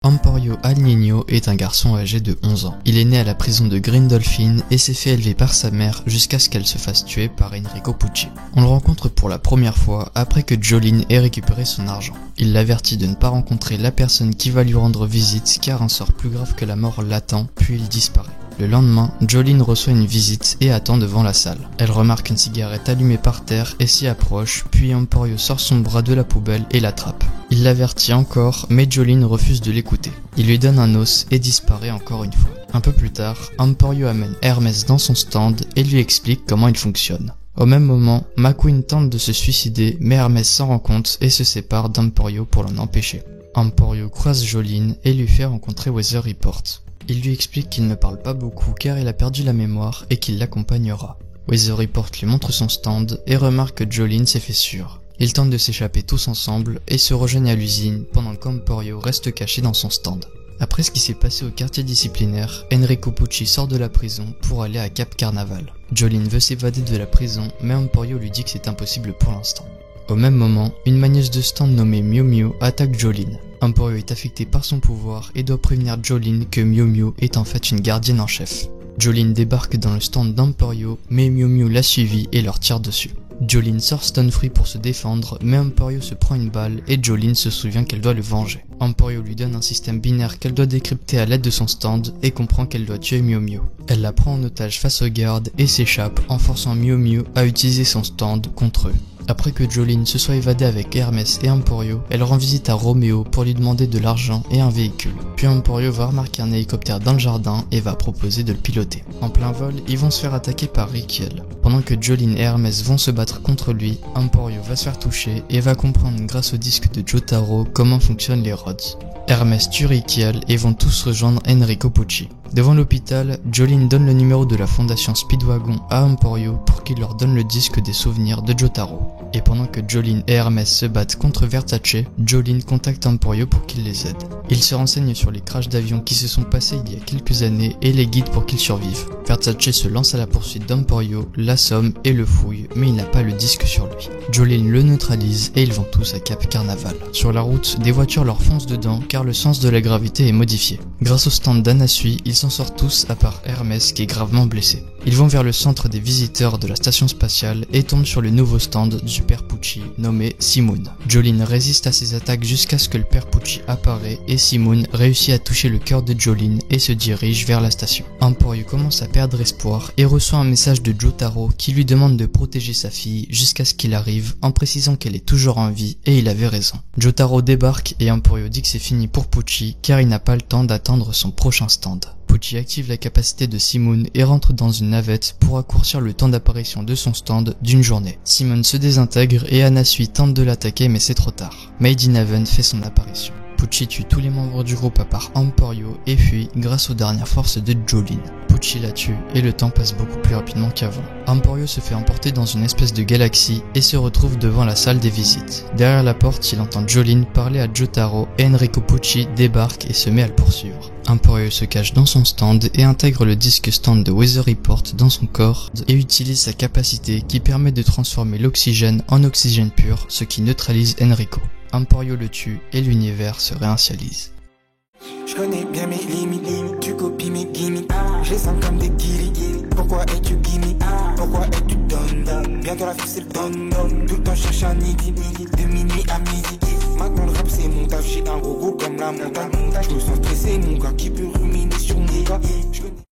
Emporio Al Niño est un garçon âgé de 11 ans. Il est né à la prison de Grindolphin et s'est fait élever par sa mère jusqu'à ce qu'elle se fasse tuer par Enrico Pucci. On le rencontre pour la première fois après que Jolene ait récupéré son argent. Il l'avertit de ne pas rencontrer la personne qui va lui rendre visite car un sort plus grave que la mort l'attend, puis il disparaît. Le lendemain, Jolene reçoit une visite et attend devant la salle. Elle remarque une cigarette allumée par terre et s'y approche, puis Emporio sort son bras de la poubelle et l'attrape. Il l'avertit encore, mais Jolene refuse de l'écouter. Il lui donne un os et disparaît encore une fois. Un peu plus tard, Emporio amène Hermès dans son stand et lui explique comment il fonctionne. Au même moment, McQueen tente de se suicider, mais Hermès s'en rend compte et se sépare d'Emporio pour l'en empêcher. Emporio croise Jolene et lui fait rencontrer Weather Report. Il lui explique qu'il ne parle pas beaucoup car il a perdu la mémoire et qu'il l'accompagnera. Weather Report lui montre son stand et remarque que Jolene s'est fait sûre. Ils tentent de s'échapper tous ensemble et se rejoignent à l'usine pendant qu'Emporio reste caché dans son stand. Après ce qui s'est passé au quartier disciplinaire, Enrico Pucci sort de la prison pour aller à Cap Carnaval. Jolene veut s'évader de la prison mais Emporio lui dit que c'est impossible pour l'instant. Au même moment, une magneuse de stand nommée Miu Miu attaque Jolene. Emporio est affecté par son pouvoir et doit prévenir Jolene que Miu Miu est en fait une gardienne en chef. Jolene débarque dans le stand d'Emporio, mais Miu Miu l'a suivi et leur tire dessus. Jolene sort Stone Free pour se défendre, mais Emporio se prend une balle et Jolene se souvient qu'elle doit le venger. Emporio lui donne un système binaire qu'elle doit décrypter à l'aide de son stand et comprend qu'elle doit tuer Miu Miu. Elle la prend en otage face aux gardes et s'échappe en forçant Miu Miu à utiliser son stand contre eux. Après que Jolene se soit évadée avec Hermès et Emporio, elle rend visite à Romeo pour lui demander de l'argent et un véhicule. Puis Emporio va remarquer un hélicoptère dans le jardin et va proposer de le piloter. En plein vol, ils vont se faire attaquer par Rikiel. Pendant que Jolene et Hermès vont se battre contre lui, Emporio va se faire toucher et va comprendre grâce au disque de Jotaro comment fonctionnent les rods. Hermès tue Rikiel et vont tous rejoindre Enrico Pucci. Devant l'hôpital, Jolene donne le numéro de la fondation Speedwagon à Emporio pour qu'il leur donne le disque des souvenirs de Jotaro. Et pendant que Jolene et Hermès se battent contre Versace, Jolene contacte Emporio pour qu'il les aide. Il se renseigne sur les crashs d'avions qui se sont passés il y a quelques années et les guide pour qu'ils survivent. Versace se lance à la poursuite d'Emporio, l'assomme et le fouille, mais il n'a pas le disque sur lui. Jolene le neutralise et ils vont tous à Cap Carnaval. Sur la route, des voitures leur foncent dedans car le sens de la gravité est modifié. Grâce au stand d'Anasui, ils s'en sortent tous à part Hermès qui est gravement blessé. Ils vont vers le centre des visiteurs de la station spatiale et tombent sur le nouveau stand du père Pucci nommé Simoun. Jolene résiste à ses attaques jusqu'à ce que le père Pucci apparaît et Simoun réussit à toucher le cœur de Jolene et se dirige vers la station. Emporio commence à perdre espoir et reçoit un message de Jotaro qui lui demande de protéger sa fille jusqu'à ce qu'il arrive en précisant qu'elle est toujours en vie et il avait raison. Jotaro débarque et Emporio dit que c'est fini pour Pucci car il n'a pas le temps d'attendre son prochain stand. Pucci active la capacité de Simoun et rentre dans une navette pour raccourcir le temps d'apparition de son stand d'une journée. Simoun se désintègre et Anasui tente de l'attaquer mais c'est trop tard. Made in Heaven fait son apparition. Pucci tue tous les membres du groupe à part Emporio et fuit grâce aux dernières forces de Jolene. Pucci la tue et le temps passe beaucoup plus rapidement qu'avant. Emporio se fait emporter dans une espèce de galaxie et se retrouve devant la salle des visites. Derrière la porte, il entend Jolene parler à Jotaro et Enrico Pucci débarque et se met à le poursuivre. Emporio se cache dans son stand et intègre le disque stand de Weather Report dans son corps et utilise sa capacité qui permet de transformer l'oxygène en oxygène pur, ce qui neutralise Enrico. Emporio le tue et l'univers se réinitialise. Je connais bien mes limites, tu copies mes gimmicks. Je les sens comme des guiris. Pourquoi es-tu gimmick? Pourquoi es-tu donne? Bientôt la fille c'est le donne. Tout le temps cherche un nidi, de minuit à midi. Maintenant le rap c'est mon taf, j'ai un gros comme la montagne. Je me sens stressé, mon gars qui peut ruminer sur mon gars.